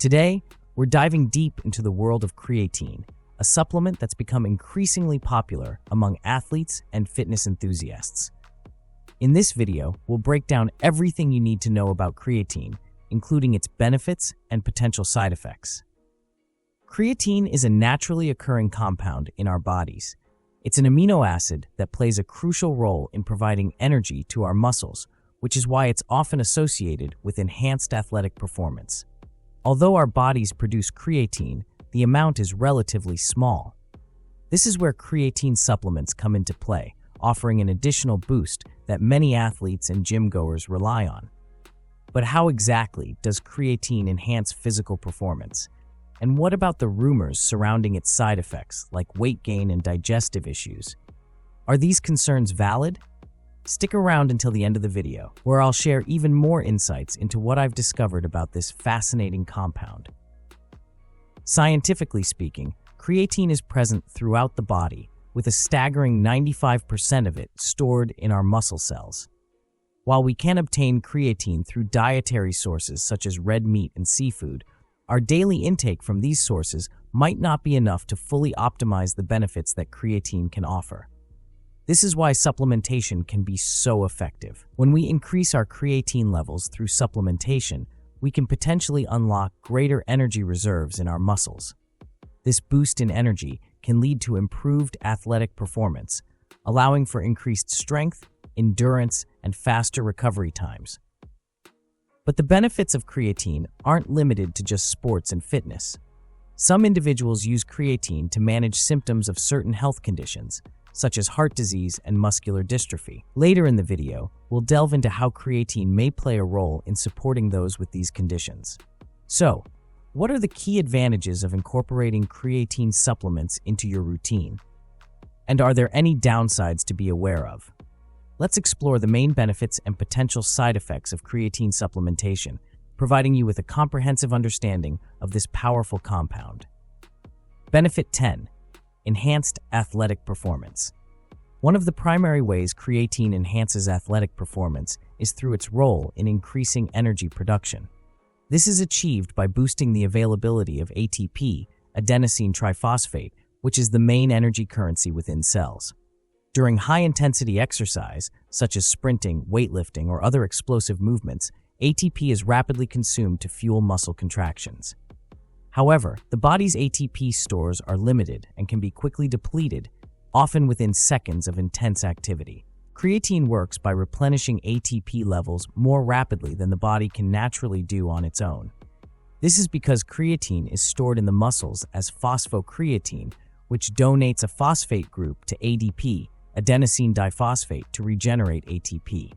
Today, we're diving deep into the world of creatine, a supplement that's become increasingly popular among athletes and fitness enthusiasts. In this video, we'll break down everything you need to know about creatine, including its benefits and potential side effects. Creatine is a naturally occurring compound in our bodies. It's an amino acid that plays a crucial role in providing energy to our muscles, which is why it's often associated with enhanced athletic performance. Although our bodies produce creatine, the amount is relatively small. This is where creatine supplements come into play, offering an additional boost that many athletes and gym-goers rely on. But how exactly does creatine enhance physical performance? And what about the rumors surrounding its side effects, like weight gain and digestive issues? Are these concerns valid? Stick around until the end of the video, where I'll share even more insights into what I've discovered about this fascinating compound. Scientifically speaking, creatine is present throughout the body, with a staggering 95% of it stored in our muscle cells. While we can obtain creatine through dietary sources such as red meat and seafood, our daily intake from these sources might not be enough to fully optimize the benefits that creatine can offer. This is why supplementation can be so effective. When we increase our creatine levels through supplementation, we can potentially unlock greater energy reserves in our muscles. This boost in energy can lead to improved athletic performance, allowing for increased strength, endurance, and faster recovery times. But the benefits of creatine aren't limited to just sports and fitness. Some individuals use creatine to manage symptoms of certain health conditions, such as heart disease and muscular dystrophy. Later in the video, we'll delve into how creatine may play a role in supporting those with these conditions. So, what are the key advantages of incorporating creatine supplements into your routine? And are there any downsides to be aware of? Let's explore the main benefits and potential side effects of creatine supplementation, providing you with a comprehensive understanding of this powerful compound. Benefit 10. Enhanced athletic performance. One of the primary ways creatine enhances athletic performance is through its role in increasing energy production. This is achieved by boosting the availability of ATP, adenosine triphosphate, which is the main energy currency within cells. During high-intensity exercise, such as sprinting, weightlifting, or other explosive movements, ATP is rapidly consumed to fuel muscle contractions. However, the body's ATP stores are limited and can be quickly depleted, often within seconds of intense activity. Creatine works by replenishing ATP levels more rapidly than the body can naturally do on its own. This is because creatine is stored in the muscles as phosphocreatine, which donates a phosphate group to ADP, adenosine diphosphate, to regenerate ATP.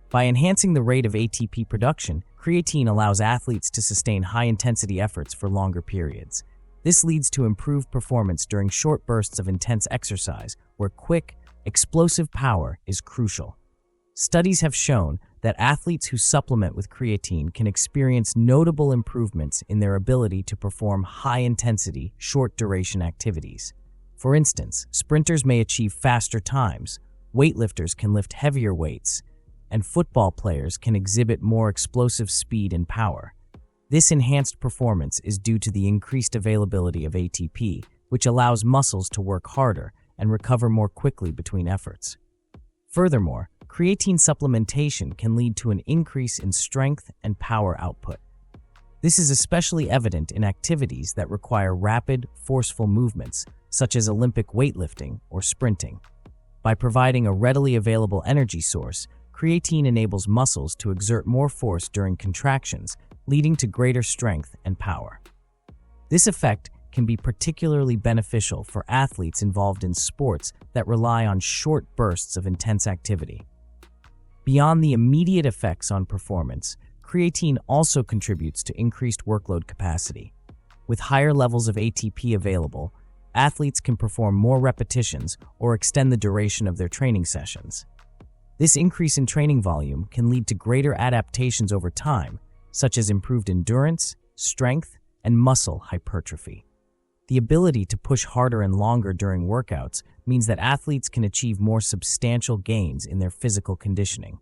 By enhancing the rate of ATP production, creatine allows athletes to sustain high-intensity efforts for longer periods. This leads to improved performance during short bursts of intense exercise, where quick, explosive power is crucial. Studies have shown that athletes who supplement with creatine can experience notable improvements in their ability to perform high-intensity, short-duration activities. For instance, sprinters may achieve faster times, weightlifters can lift heavier weights, and football players can exhibit more explosive speed and power. This enhanced performance is due to the increased availability of ATP, which allows muscles to work harder and recover more quickly between efforts. Furthermore, creatine supplementation can lead to an increase in strength and power output. This is especially evident in activities that require rapid, forceful movements, such as Olympic weightlifting or sprinting. By providing a readily available energy source, creatine enables muscles to exert more force during contractions, leading to greater strength and power. This effect can be particularly beneficial for athletes involved in sports that rely on short bursts of intense activity. Beyond the immediate effects on performance, creatine also contributes to increased workload capacity. With higher levels of ATP available, athletes can perform more repetitions or extend the duration of their training sessions. This increase in training volume can lead to greater adaptations over time, such as improved endurance, strength, and muscle hypertrophy. The ability to push harder and longer during workouts means that athletes can achieve more substantial gains in their physical conditioning.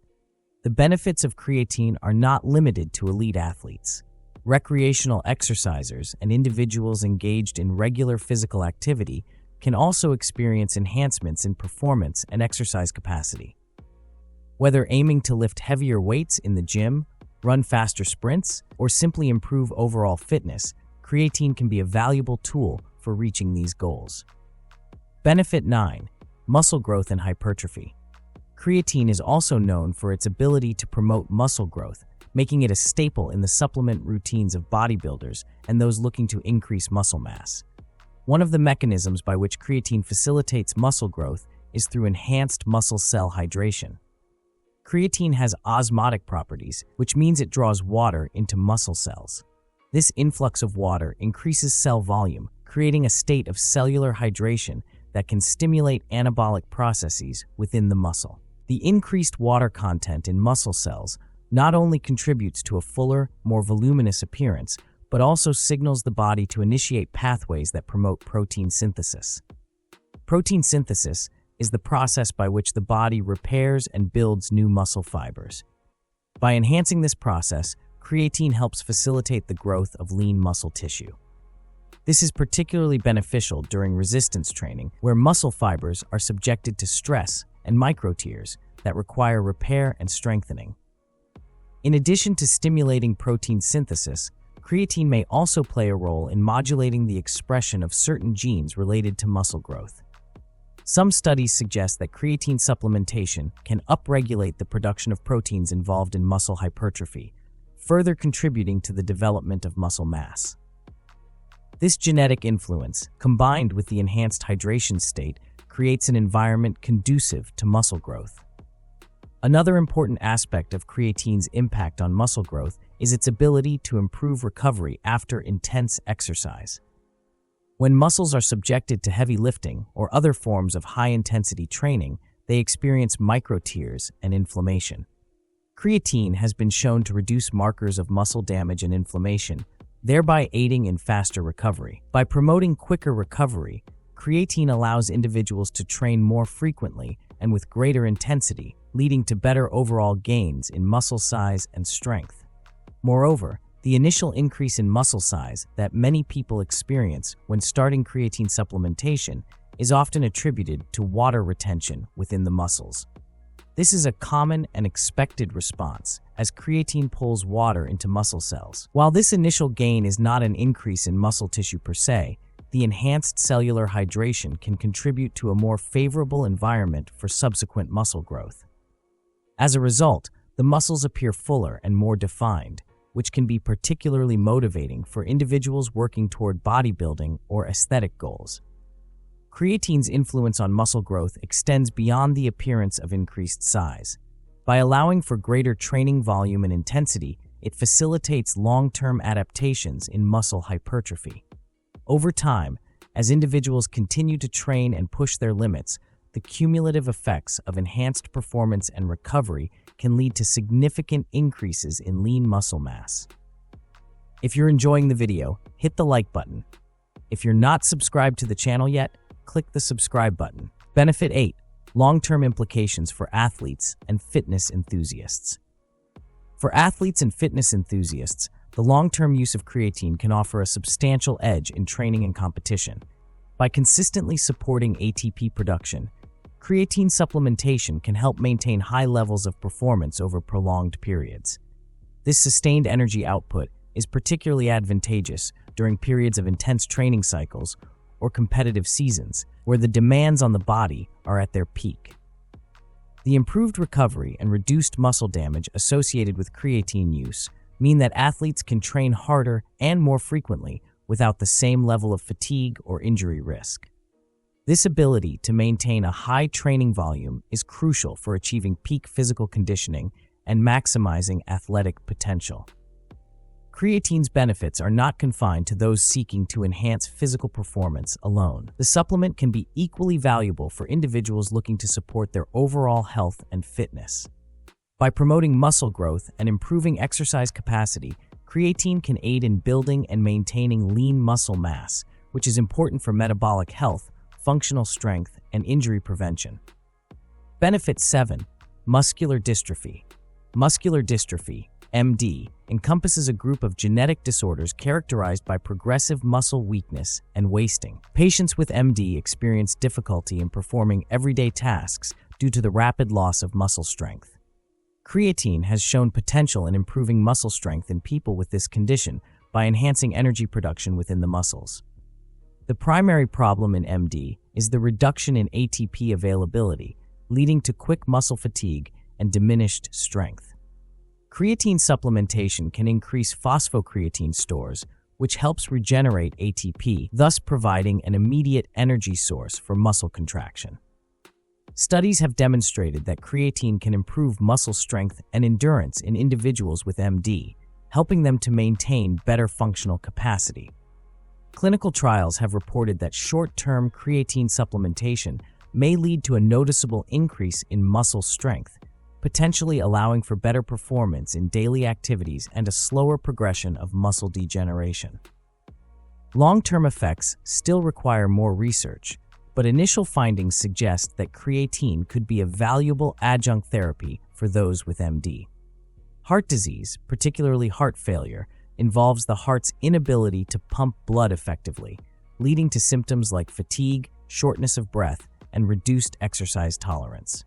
The benefits of creatine are not limited to elite athletes. Recreational exercisers and individuals engaged in regular physical activity can also experience enhancements in performance and exercise capacity. Whether aiming to lift heavier weights in the gym, run faster sprints, or simply improve overall fitness, creatine can be a valuable tool for reaching these goals. Benefit 9. Muscle growth and hypertrophy. Creatine is also known for its ability to promote muscle growth, making it a staple in the supplement routines of bodybuilders and those looking to increase muscle mass. One of the mechanisms by which creatine facilitates muscle growth is through enhanced muscle cell hydration. Creatine has osmotic properties, which means it draws water into muscle cells. This influx of water increases cell volume, creating a state of cellular hydration that can stimulate anabolic processes within the muscle. The increased water content in muscle cells not only contributes to a fuller, more voluminous appearance, but also signals the body to initiate pathways that promote protein synthesis. Protein synthesis is the process by which the body repairs and builds new muscle fibers. By enhancing this process, creatine helps facilitate the growth of lean muscle tissue. This is particularly beneficial during resistance training, where muscle fibers are subjected to stress and microtears that require repair and strengthening. In addition to stimulating protein synthesis, creatine may also play a role in modulating the expression of certain genes related to muscle growth. Some studies suggest that creatine supplementation can upregulate the production of proteins involved in muscle hypertrophy, further contributing to the development of muscle mass. This genetic influence, combined with the enhanced hydration state, creates an environment conducive to muscle growth. Another important aspect of creatine's impact on muscle growth is its ability to improve recovery after intense exercise. When muscles are subjected to heavy lifting or other forms of high-intensity training, they experience microtears and inflammation. Creatine has been shown to reduce markers of muscle damage and inflammation, thereby aiding in faster recovery. By promoting quicker recovery, creatine allows individuals to train more frequently and with greater intensity, leading to better overall gains in muscle size and strength. Moreover, the initial increase in muscle size that many people experience when starting creatine supplementation is often attributed to water retention within the muscles. This is a common and expected response, as creatine pulls water into muscle cells. While this initial gain is not an increase in muscle tissue per se, the enhanced cellular hydration can contribute to a more favorable environment for subsequent muscle growth. As a result, the muscles appear fuller and more defined, which can be particularly motivating for individuals working toward bodybuilding or aesthetic goals. Creatine's influence on muscle growth extends beyond the appearance of increased size. By allowing for greater training volume and intensity, it facilitates long-term adaptations in muscle hypertrophy. Over time, as individuals continue to train and push their limits, the cumulative effects of enhanced performance and recovery can lead to significant increases in lean muscle mass. If you're enjoying the video, hit the like button. If you're not subscribed to the channel yet, click the subscribe button. Benefit 8. Long-term implications for athletes and fitness enthusiasts. For athletes and fitness enthusiasts, the long-term use of creatine can offer a substantial edge in training and competition. By consistently supporting ATP production, creatine supplementation can help maintain high levels of performance over prolonged periods. This sustained energy output is particularly advantageous during periods of intense training cycles or competitive seasons, where the demands on the body are at their peak. The improved recovery and reduced muscle damage associated with creatine use mean that athletes can train harder and more frequently without the same level of fatigue or injury risk. This ability to maintain a high training volume is crucial for achieving peak physical conditioning and maximizing athletic potential. Creatine's benefits are not confined to those seeking to enhance physical performance alone. The supplement can be equally valuable for individuals looking to support their overall health and fitness. By promoting muscle growth and improving exercise capacity, creatine can aid in building and maintaining lean muscle mass, which is important for metabolic health, functional strength, and injury prevention. Benefit 7. Muscular dystrophy. Muscular dystrophy, MD, encompasses a group of genetic disorders characterized by progressive muscle weakness and wasting. Patients with MD experience difficulty in performing everyday tasks due to the rapid loss of muscle strength. Creatine has shown potential in improving muscle strength in people with this condition by enhancing energy production within the muscles. The primary problem in MD is the reduction in ATP availability, leading to quick muscle fatigue and diminished strength. Creatine supplementation can increase phosphocreatine stores, which helps regenerate ATP, thus providing an immediate energy source for muscle contraction. Studies have demonstrated that creatine can improve muscle strength and endurance in individuals with MD, helping them to maintain better functional capacity. Clinical trials have reported that short-term creatine supplementation may lead to a noticeable increase in muscle strength, potentially allowing for better performance in daily activities and a slower progression of muscle degeneration. Long-term effects still require more research, but initial findings suggest that creatine could be a valuable adjunct therapy for those with MD. Heart disease, particularly heart failure, involves the heart's inability to pump blood effectively, leading to symptoms like fatigue, shortness of breath, and reduced exercise tolerance.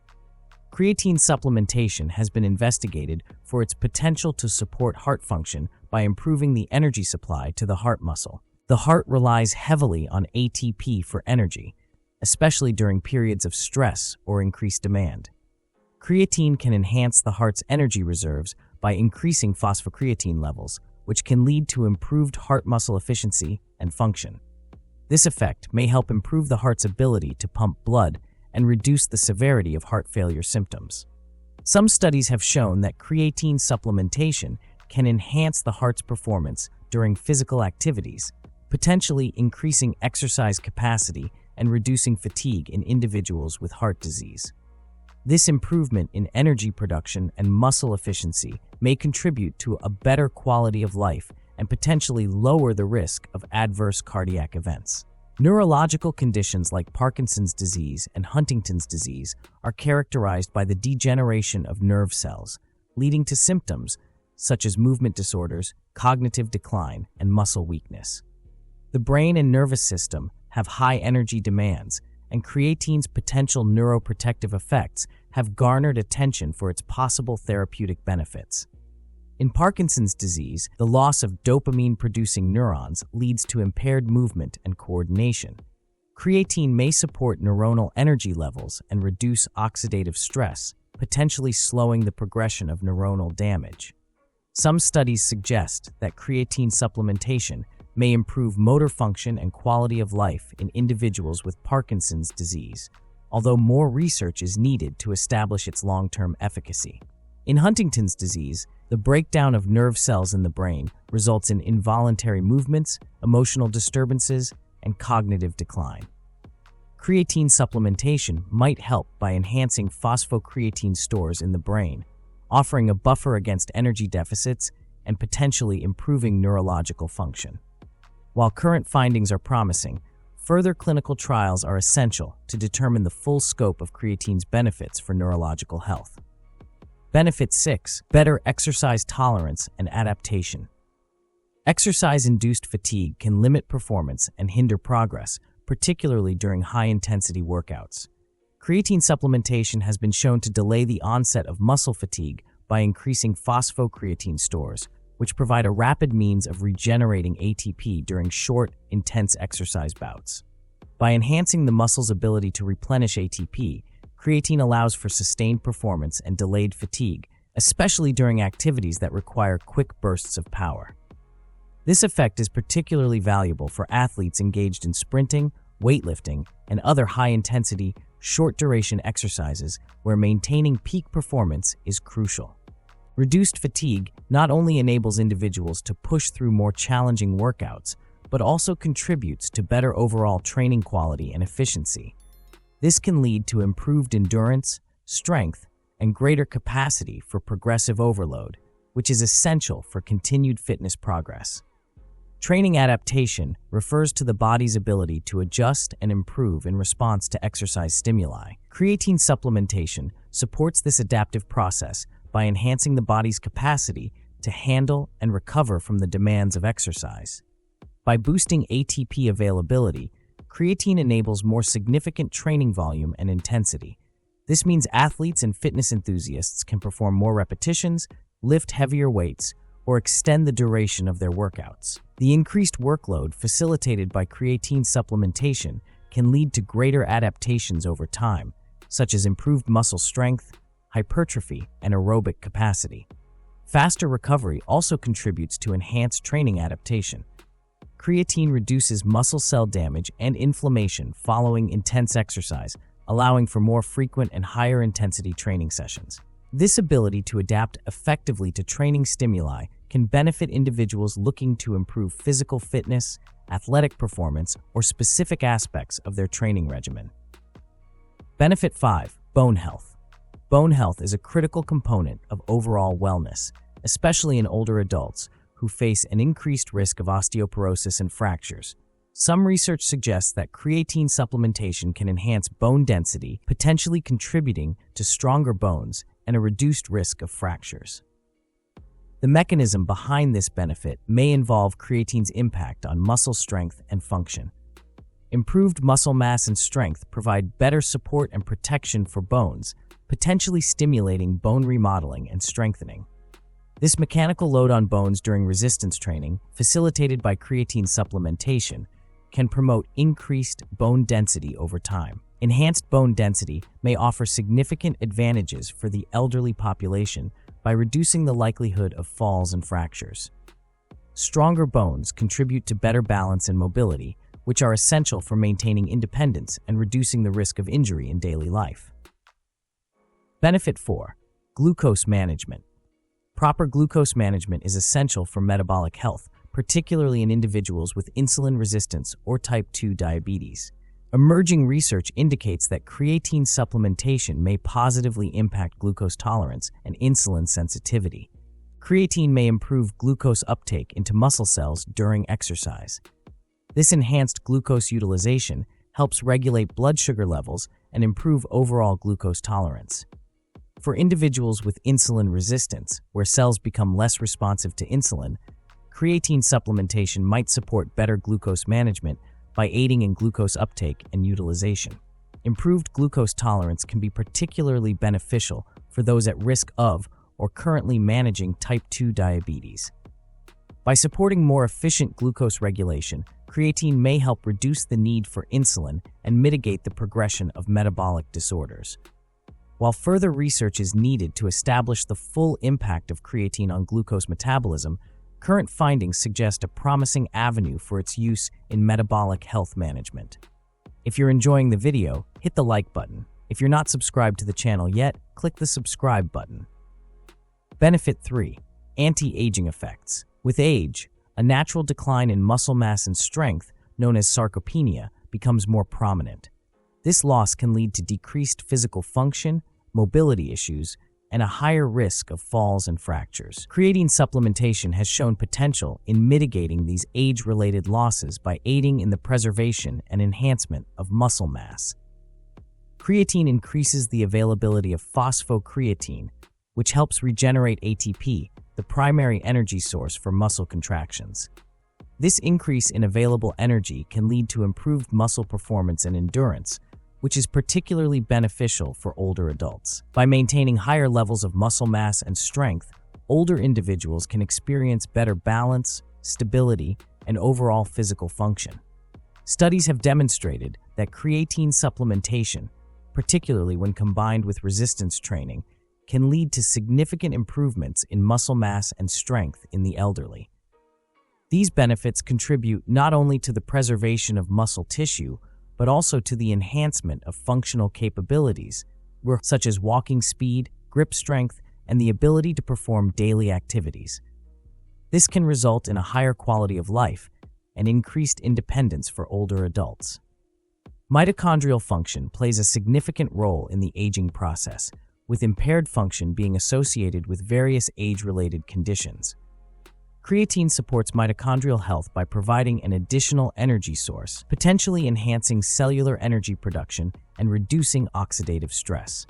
Creatine supplementation has been investigated for its potential to support heart function by improving the energy supply to the heart muscle. The heart relies heavily on ATP for energy, especially during periods of stress or increased demand. Creatine can enhance the heart's energy reserves by increasing phosphocreatine levels, which can lead to improved heart muscle efficiency and function. This effect may help improve the heart's ability to pump blood and reduce the severity of heart failure symptoms. Some studies have shown that creatine supplementation can enhance the heart's performance during physical activities, potentially increasing exercise capacity and reducing fatigue in individuals with heart disease. This improvement in energy production and muscle efficiency may contribute to a better quality of life and potentially lower the risk of adverse cardiac events. Neurological conditions like Parkinson's disease and Huntington's disease are characterized by the degeneration of nerve cells, leading to symptoms such as movement disorders, cognitive decline, and muscle weakness. The brain and nervous system have high energy demands, and creatine's potential neuroprotective effects have garnered attention for its possible therapeutic benefits. In Parkinson's disease, the loss of dopamine-producing neurons leads to impaired movement and coordination. Creatine may support neuronal energy levels and reduce oxidative stress, potentially slowing the progression of neuronal damage. Some studies suggest that creatine supplementation may improve motor function and quality of life in individuals with Parkinson's disease, although more research is needed to establish its long-term efficacy. In Huntington's disease, the breakdown of nerve cells in the brain results in involuntary movements, emotional disturbances, and cognitive decline. Creatine supplementation might help by enhancing phosphocreatine stores in the brain, offering a buffer against energy deficits and potentially improving neurological function. While current findings are promising, further clinical trials are essential to determine the full scope of creatine's benefits for neurological health. Benefit 6. Better exercise tolerance and adaptation. Exercise-induced fatigue can limit performance and hinder progress, particularly during high-intensity workouts. Creatine supplementation has been shown to delay the onset of muscle fatigue by increasing phosphocreatine stores, which provide a rapid means of regenerating ATP during short, intense exercise bouts. By enhancing the muscle's ability to replenish ATP, creatine allows for sustained performance and delayed fatigue, especially during activities that require quick bursts of power. This effect is particularly valuable for athletes engaged in sprinting, weightlifting, and other high-intensity, short-duration exercises where maintaining peak performance is crucial. Reduced fatigue not only enables individuals to push through more challenging workouts, but also contributes to better overall training quality and efficiency. This can lead to improved endurance, strength, and greater capacity for progressive overload, which is essential for continued fitness progress. Training adaptation refers to the body's ability to adjust and improve in response to exercise stimuli. Creatine supplementation supports this adaptive process by enhancing the body's capacity to handle and recover from the demands of exercise. By boosting ATP availability, creatine enables more significant training volume and intensity. This means athletes and fitness enthusiasts can perform more repetitions, lift heavier weights, or extend the duration of their workouts. The increased workload facilitated by creatine supplementation can lead to greater adaptations over time, such as improved muscle strength, hypertrophy, and aerobic capacity. Faster recovery also contributes to enhanced training adaptation. Creatine reduces muscle cell damage and inflammation following intense exercise, allowing for more frequent and higher intensity training sessions. This ability to adapt effectively to training stimuli can benefit individuals looking to improve physical fitness, athletic performance, or specific aspects of their training regimen. Benefit 5. Bone health. Bone health is a critical component of overall wellness, especially in older adults who face an increased risk of osteoporosis and fractures. Some research suggests that creatine supplementation can enhance bone density, potentially contributing to stronger bones and a reduced risk of fractures. The mechanism behind this benefit may involve creatine's impact on muscle strength and function. Improved muscle mass and strength provide better support and protection for bones, potentially stimulating bone remodeling and strengthening. This mechanical load on bones during resistance training, facilitated by creatine supplementation, can promote increased bone density over time. Enhanced bone density may offer significant advantages for the elderly population by reducing the likelihood of falls and fractures. Stronger bones contribute to better balance and mobility, which are essential for maintaining independence and reducing the risk of injury in daily life. Benefit 4. Glucose management. Proper glucose management is essential for metabolic health, particularly in individuals with insulin resistance or type 2 diabetes. Emerging research indicates that creatine supplementation may positively impact glucose tolerance and insulin sensitivity. Creatine may improve glucose uptake into muscle cells during exercise. This enhanced glucose utilization helps regulate blood sugar levels and improve overall glucose tolerance. For individuals with insulin resistance, where cells become less responsive to insulin, creatine supplementation might support better glucose management by aiding in glucose uptake and utilization. Improved glucose tolerance can be particularly beneficial for those at risk of or currently managing type 2 diabetes. By supporting more efficient glucose regulation, creatine may help reduce the need for insulin and mitigate the progression of metabolic disorders. While further research is needed to establish the full impact of creatine on glucose metabolism, current findings suggest a promising avenue for its use in metabolic health management. If you're enjoying the video, hit the like button. If you're not subscribed to the channel yet, click the subscribe button. Benefit 3. Anti-aging effects. With age, a natural decline in muscle mass and strength, known as sarcopenia, becomes more prominent. This loss can lead to decreased physical function, mobility issues, and a higher risk of falls and fractures. Creatine supplementation has shown potential in mitigating these age-related losses by aiding in the preservation and enhancement of muscle mass. Creatine increases the availability of phosphocreatine, which helps regenerate ATP, the primary energy source for muscle contractions. This increase in available energy can lead to improved muscle performance and endurance, which is particularly beneficial for older adults. By maintaining higher levels of muscle mass and strength, older individuals can experience better balance, stability, and overall physical function. Studies have demonstrated that creatine supplementation, particularly when combined with resistance training, can lead to significant improvements in muscle mass and strength in the elderly. These benefits contribute not only to the preservation of muscle tissue, but also to the enhancement of functional capabilities, such as walking speed, grip strength, and the ability to perform daily activities. This can result in a higher quality of life and increased independence for older adults. Mitochondrial function plays a significant role in the aging process, with impaired function being associated with various age-related conditions. Creatine supports mitochondrial health by providing an additional energy source, potentially enhancing cellular energy production and reducing oxidative stress.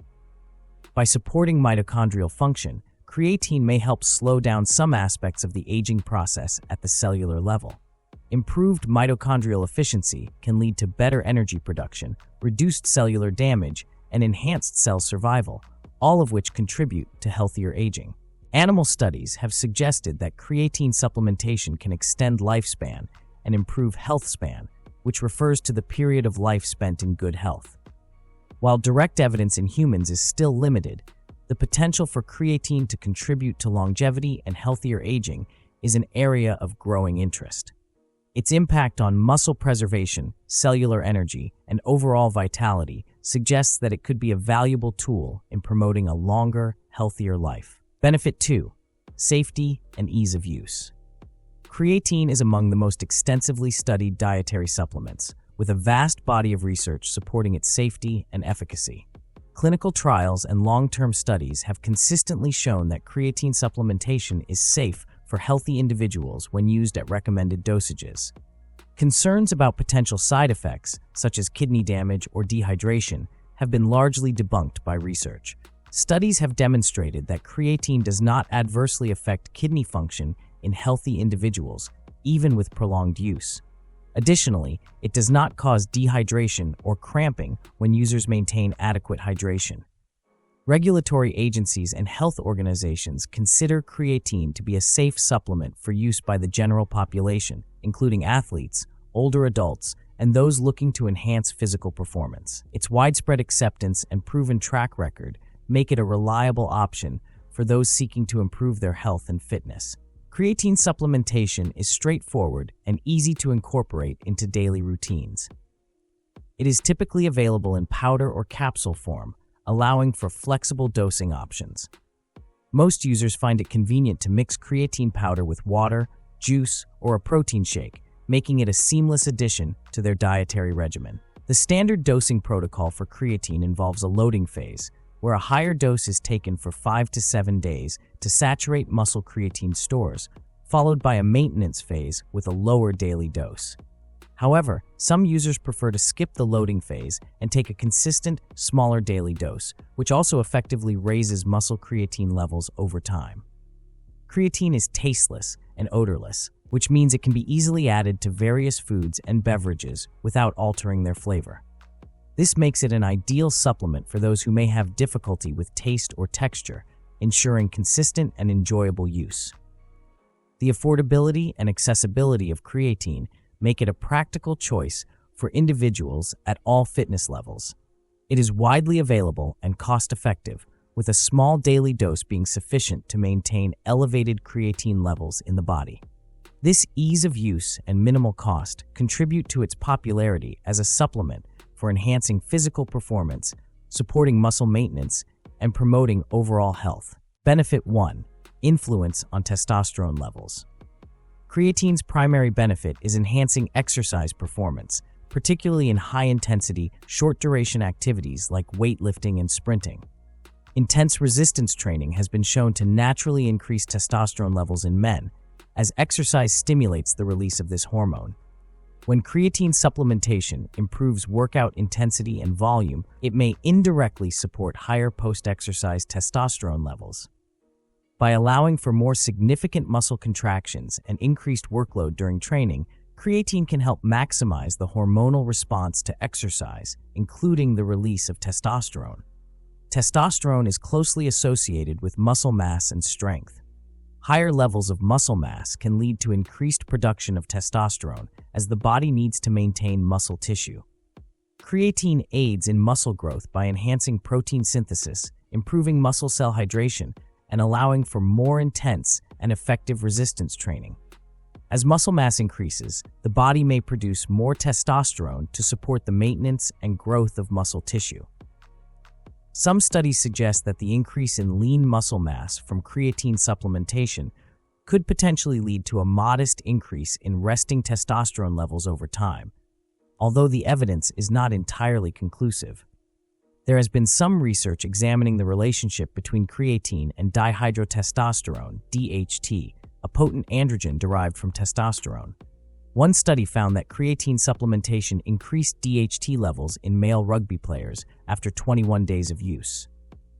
By supporting mitochondrial function, creatine may help slow down some aspects of the aging process at the cellular level. Improved mitochondrial efficiency can lead to better energy production, reduced cellular damage, and enhanced cell survival, all of which contribute to healthier aging. Animal studies have suggested that creatine supplementation can extend lifespan and improve health span, which refers to the period of life spent in good health. While direct evidence in humans is still limited, the potential for creatine to contribute to longevity and healthier aging is an area of growing interest. Its impact on muscle preservation, cellular energy, and overall vitality suggests that it could be a valuable tool in promoting a longer, healthier life. Benefit 2. Safety and ease of use. Creatine is among the most extensively studied dietary supplements, with a vast body of research supporting its safety and efficacy. Clinical trials and long-term studies have consistently shown that creatine supplementation is safe for healthy individuals when used at recommended dosages. Concerns about potential side effects, such as kidney damage or dehydration, have been largely debunked by research. Studies have demonstrated that creatine does not adversely affect kidney function in healthy individuals, even with prolonged use. Additionally, it does not cause dehydration or cramping when users maintain adequate hydration. Regulatory agencies and health organizations consider creatine to be a safe supplement for use by the general population, including athletes, older adults, and those looking to enhance physical performance. Its widespread acceptance and proven track record make it a reliable option for those seeking to improve their health and fitness. Creatine supplementation is straightforward and easy to incorporate into daily routines. It is typically available in powder or capsule form, allowing for flexible dosing options. Most users find it convenient to mix creatine powder with water, juice, or a protein shake, making it a seamless addition to their dietary regimen. The standard dosing protocol for creatine involves a loading phase, where a higher dose is taken for 5 to 7 days to saturate muscle creatine stores, followed by a maintenance phase with a lower daily dose. However, some users prefer to skip the loading phase and take a consistent, smaller daily dose, which also effectively raises muscle creatine levels over time. Creatine is tasteless and odorless, which means it can be easily added to various foods and beverages without altering their flavor. This makes it an ideal supplement for those who may have difficulty with taste or texture, ensuring consistent and enjoyable use. The affordability and accessibility of creatine make it a practical choice for individuals at all fitness levels. It is widely available and cost-effective, with a small daily dose being sufficient to maintain elevated creatine levels in the body. This ease of use and minimal cost contribute to its popularity as a supplement for enhancing physical performance, supporting muscle maintenance, and promoting overall health. Benefit 1. Influence on testosterone levels. Creatine's primary benefit is enhancing exercise performance, particularly in high-intensity, short-duration activities like weightlifting and sprinting. Intense resistance training has been shown to naturally increase testosterone levels in men, as exercise stimulates the release of this hormone. When creatine supplementation improves workout intensity and volume, it may indirectly support higher post-exercise testosterone levels. By allowing for more significant muscle contractions and increased workload during training, creatine can help maximize the hormonal response to exercise, including the release of testosterone. Testosterone is closely associated with muscle mass and strength. Higher levels of muscle mass can lead to increased production of testosterone, as the body needs to maintain muscle tissue. Creatine aids in muscle growth by enhancing protein synthesis, improving muscle cell hydration, and allowing for more intense and effective resistance training. As muscle mass increases, the body may produce more testosterone to support the maintenance and growth of muscle tissue. Some studies suggest that the increase in lean muscle mass from creatine supplementation could potentially lead to a modest increase in resting testosterone levels over time, although the evidence is not entirely conclusive. There has been some research examining the relationship between creatine and dihydrotestosterone, DHT, a potent androgen derived from testosterone. One study found that creatine supplementation increased DHT levels in male rugby players after 21 days of use.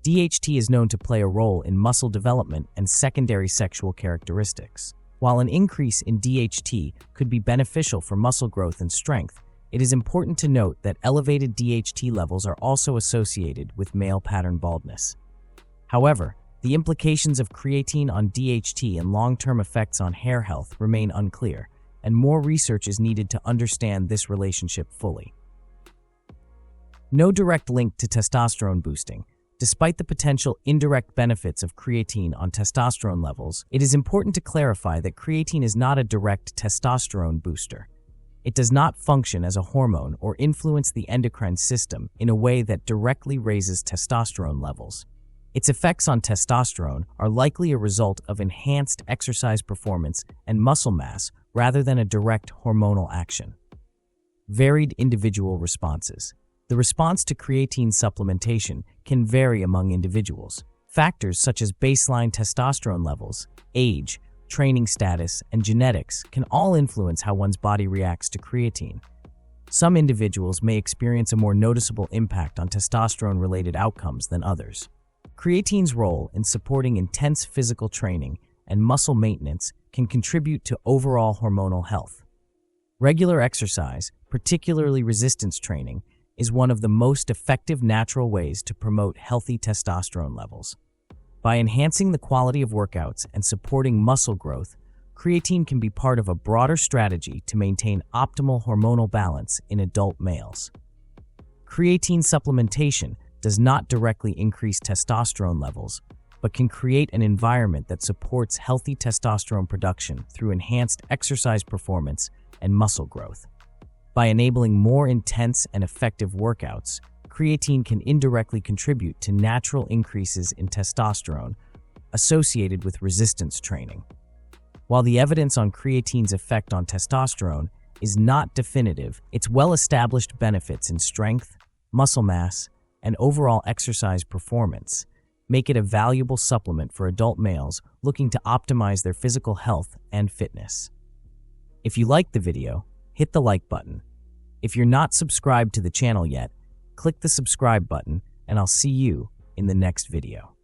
DHT is known to play a role in muscle development and secondary sexual characteristics. While an increase in DHT could be beneficial for muscle growth and strength, it is important to note that elevated DHT levels are also associated with male pattern baldness. However, the implications of creatine on DHT and long-term effects on hair health remain unclear, and more research is needed to understand this relationship fully. No direct link to testosterone boosting. Despite the potential indirect benefits of creatine on testosterone levels, it is important to clarify that creatine is not a direct testosterone booster. It does not function as a hormone or influence the endocrine system in a way that directly raises testosterone levels. Its effects on testosterone are likely a result of enhanced exercise performance and muscle mass rather than a direct hormonal action. Varied individual responses. The response to creatine supplementation can vary among individuals. Factors such as baseline testosterone levels, age, training status, and genetics can all influence how one's body reacts to creatine. Some individuals may experience a more noticeable impact on testosterone-related outcomes than others. Creatine's role in supporting intense physical training and muscle maintenance can contribute to overall hormonal health. Regular exercise, particularly resistance training, is one of the most effective natural ways to promote healthy testosterone levels. By enhancing the quality of workouts and supporting muscle growth, creatine can be part of a broader strategy to maintain optimal hormonal balance in adult males. Creatine supplementation does not directly increase testosterone levels, but can create an environment that supports healthy testosterone production through enhanced exercise performance and muscle growth. By enabling more intense and effective workouts, creatine can indirectly contribute to natural increases in testosterone associated with resistance training. While the evidence on creatine's effect on testosterone is not definitive, its well-established benefits in strength, muscle mass, and overall exercise performance make it a valuable supplement for adult males looking to optimize their physical health and fitness. If you liked the video, hit the like button. If you're not subscribed to the channel yet, click the subscribe button, and I'll see you in the next video.